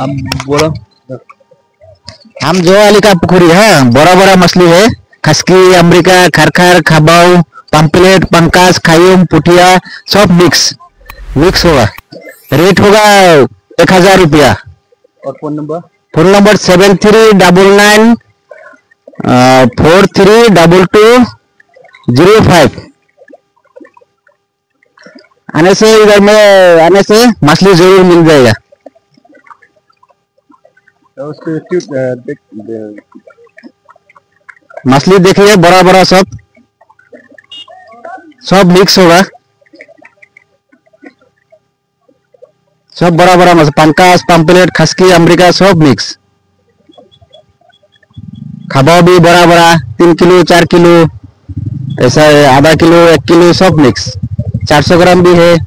अब बोलो। हम जो वाली का पुखुरी है, बड़ा बड़ा मछली है। खसकी, अमेरिका, खरखर, खबाऊ, पंपलेट, पंकास, खायूम, पुटिया, सब मिक्स मिक्स होगा। रेट होगा 1000 रुपया। और फोन नंबर? Phone number 7399432205। आने से इधर में आने से मछली जरूर मिल जाएगा। तो उसको मछली देखिए, बड़ा बड़ा सब मिक्स होगा। सब बड़ा बड़ा मछली, पंकास, पंपलेट, खसकी, अमेरिका, सब मिक्स। खबाव भी बड़ा बड़ा, 3 किलो 4 किलो ऐसा, आधा किलो 1 किलो सब मिक्स। 400 ग्राम भी है।